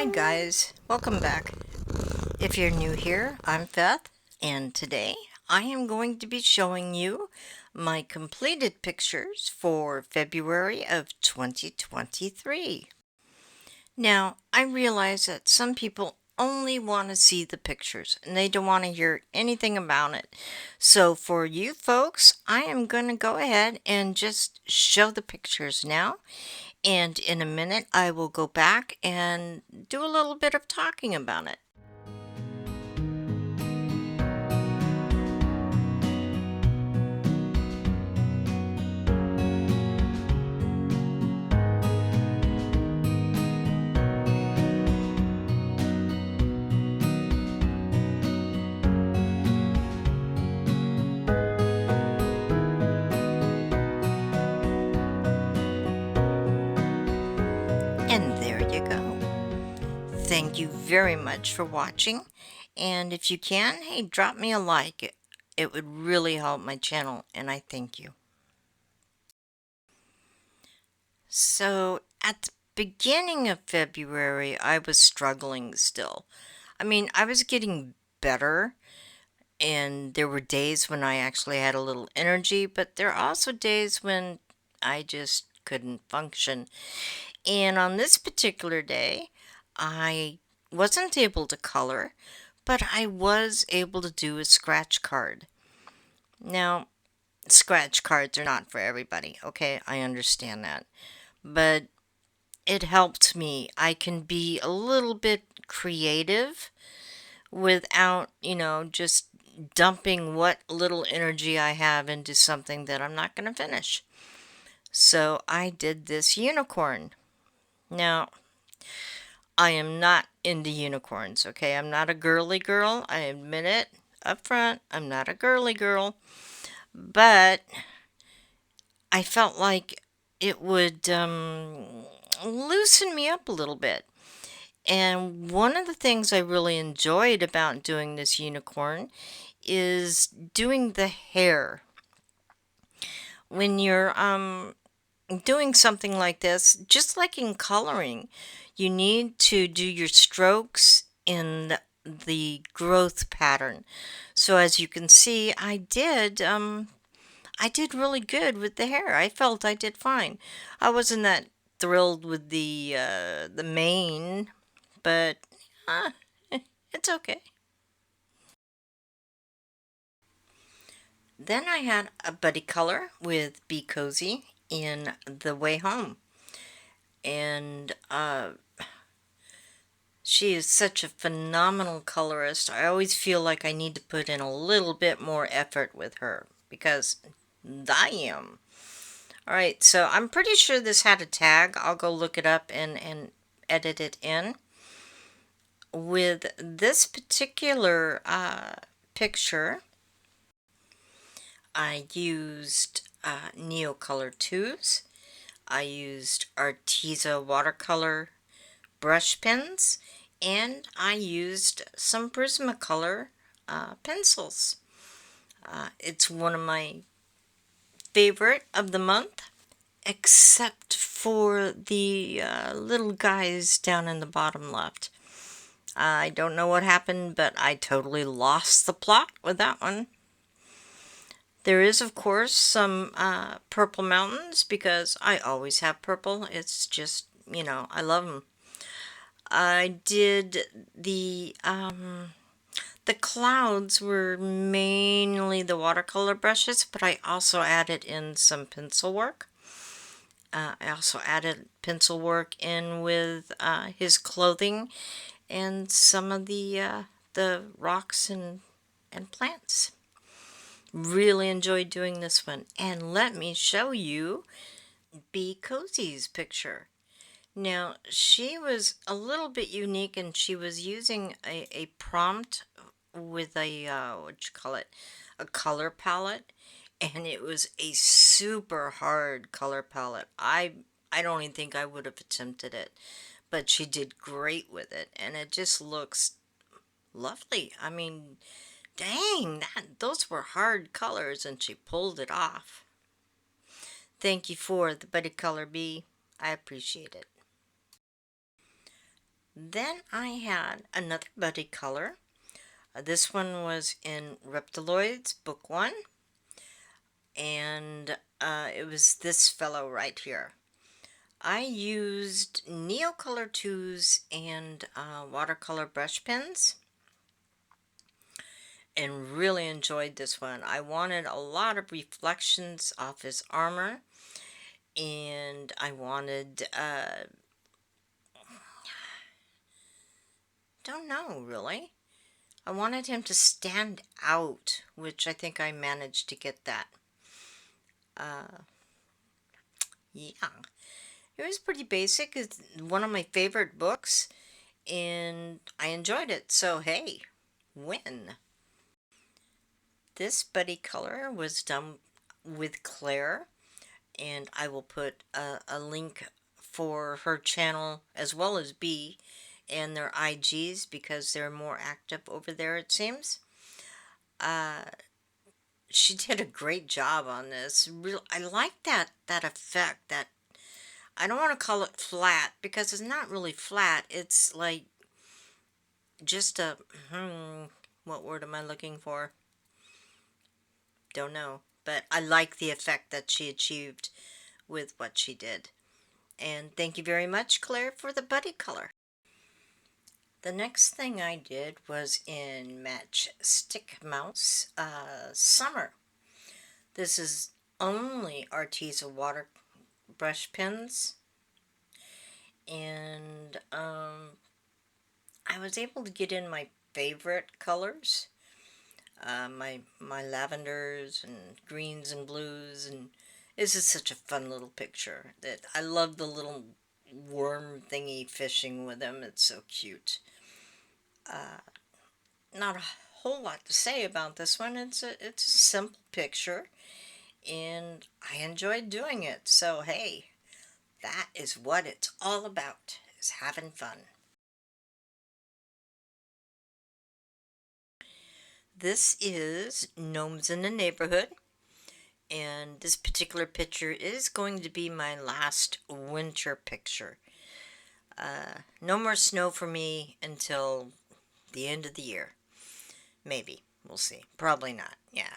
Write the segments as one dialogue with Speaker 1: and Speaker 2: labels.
Speaker 1: Hi guys, welcome back. If you're new here, I'm Beth, and today I am going to be showing you my completed pictures for February of 2023. Now, I realize that some people only want to see the pictures and they don't want to hear anything about it. So for you folks, I am going to go ahead and just show the pictures now. And in a minute, I will go back and do a little bit of talking about it. And there you go. Thank you very much for watching. And if you can, hey, drop me a like. It would really help my channel, and I thank you. So, at the beginning of February, I was struggling still. I mean, I was getting better, and there were days when I actually had a little energy, but there are also days when I just couldn't function. And on this particular day, I wasn't able to color, but I was able to do a scratch card. Now, scratch cards are not for everybody, okay? I understand that. But it helped me. I can be a little bit creative without, just dumping what little energy I have into something that I'm not going to finish. So I did this unicorn. Now, I am not into unicorns, okay? I'm not a girly girl. I admit it up front. I'm not a girly girl. But I felt like it would loosen me up a little bit. And one of the things I really enjoyed about doing this unicorn is doing the hair. When you're doing something like this, just like in coloring, you need to do your strokes in the growth pattern. So as you can see, I did really good with the hair. I felt I did fine. I wasn't that thrilled with the mane, but uh, it's okay. Then I had a buddy color with Be Cozy in The Way Home. And she is such a phenomenal colorist. I always feel like I need to put in a little bit more effort with her because I am. Alright, so I'm pretty sure this had a tag. I'll go look it up and edit it in. With this particular picture, I used Neocolor 2s. I used Arteza watercolor brush pens, and I used some Prismacolor pencils. It's one of my favorite of the month, except for the little guys down in the bottom left. I don't know what happened, but I totally lost the plot with that one. There is, of course, some purple mountains because I always have purple. It's just, I love them. I did the clouds were mainly the watercolor brushes, but I also added in some pencil work. I also added pencil work in with his clothing and some of the rocks and plants. Really enjoyed doing this one. And let me show you Be Cozy's picture. Now, she was a little bit unique, and she was using a prompt with a, a color palette, and it was a super hard color palette. I don't even think I would have attempted it, but she did great with it, and it just looks lovely. I mean, dang, those were hard colors, and she pulled it off. Thank you for the Buddy Color Bee. I appreciate it. Then I had another buddy color. This one was in Reptiloids, book 1, and it was this fellow right here. I used Neocolor 2s and watercolor brush pens and really enjoyed this one. I wanted a lot of reflections off his armor, and I wanted, don't know really. I wanted him to stand out, which I think I managed to get that. Yeah, it was pretty basic. It's one of my favorite books, and I enjoyed it. So hey, win. This buddy color was done with Claire, and I will put a link for her channel as well as B and their IGs because they're more active over there, it seems. Uh, she did a great job on this. I like that effect. That I don't want to call it flat because it's not really flat. It's like just a what word am I looking for? Don't know. But I like the effect that she achieved with what she did. And thank you very much, Claire, for the buddy color. The next thing I did was in Matchstick Mouse Summer. This is only Arteza water brush pens, and I was able to get in my favorite colors, my lavenders and greens and blues, and this is such a fun little picture that I love the little worm thingy fishing with him. It's so cute. Not a whole lot to say about this one. It's a simple picture, and I enjoyed doing it. So hey, that is what it's all about, is having fun. This is Gnomes in the Neighborhood, and this particular picture is going to be my last winter picture. No more snow for me until the end of the year. Maybe. We'll see. Probably not. Yeah.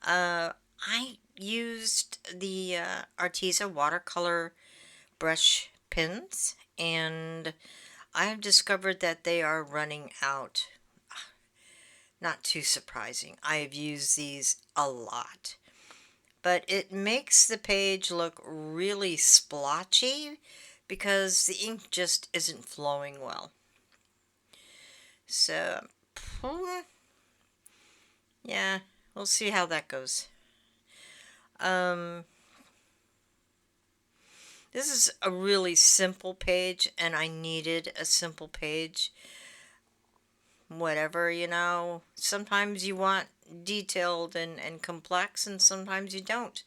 Speaker 1: I used the Arteza watercolor brush pens, and I have discovered that they are running out. Not too surprising. I have used these a lot. But it makes the page look really splotchy because the ink just isn't flowing well. So, yeah, we'll see how that goes. This is a really simple page, and I needed a simple page. Whatever, you know, sometimes you want detailed and complex, and sometimes you don't.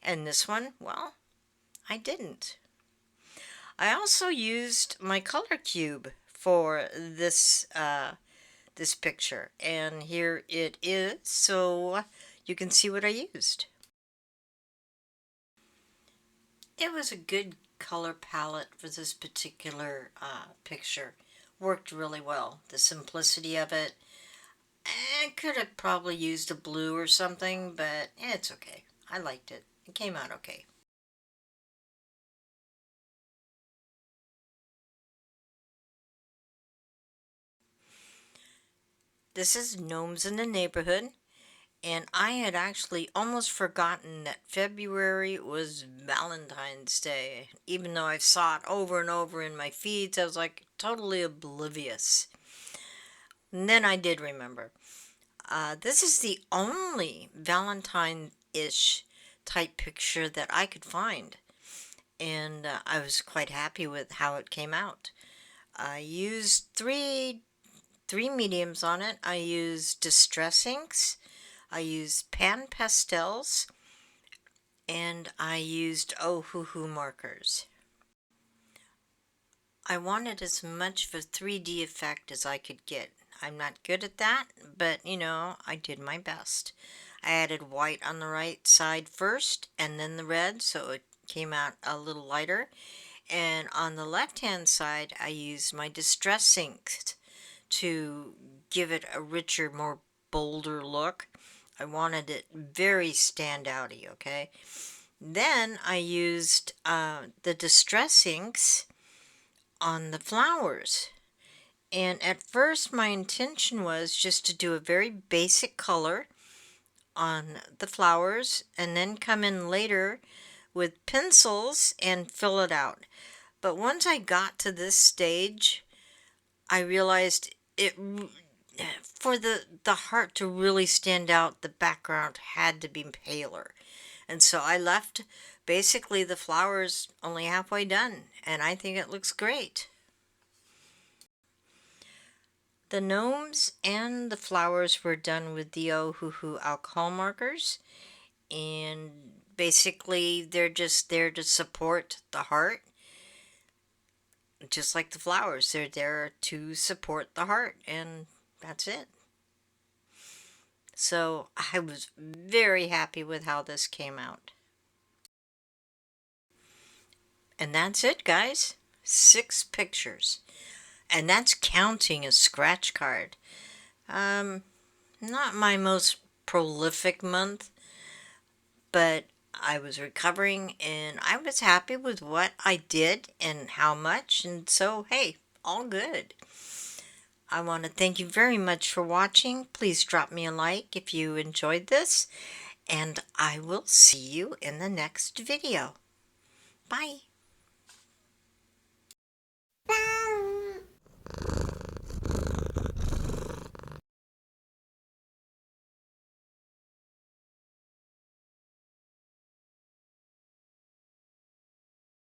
Speaker 1: And this one, well, I didn't. I also used my color cube for this picture, and here it is, so you can see what I used. It was a good color palette for this particular picture. Worked really well. The simplicity of it. I could have probably used a blue or something, but it's okay. I liked it. It came out okay. This is Gnomes in the Neighborhood, and I had actually almost forgotten that February was Valentine's Day. Even though I saw it over and over in my feeds, I was like totally oblivious. And then I did remember. This is the only Valentine-ish type picture that I could find, and I was quite happy with how it came out. I used three mediums on it. I used distress inks, I used pan pastels, and I used oh hoo hoo markers. I wanted as much of a 3D effect as I could get. I'm not good at that, but you know, I did my best. I added white on the right side first and then the red, so it came out a little lighter. And on the left-hand side, I used my distress inks to give it a richer, more bolder look. I wanted it very standouty, okay? Then I used the distress inks on the flowers. And at first my intention was just to do a very basic color on the flowers and then come in later with pencils and fill it out. But once I got to this stage, I realized it for the heart to really stand out, the background had to be paler. And so I left basically the flowers only halfway done, and I think it looks great. The gnomes and the flowers were done with the Ohuhu alcohol markers, and basically they're just there to support the heart, just like the flowers. They're there to support the heart, and that's it. So I was very happy with how this came out. And that's it, guys. 6 pictures. And that's counting a scratch card. Not my most prolific month, but I was recovering and I was happy with what I did and how much, and so hey, all good. I want to thank you very much for watching. Please drop me a like if you enjoyed this, and I will see you in the next video. Bye.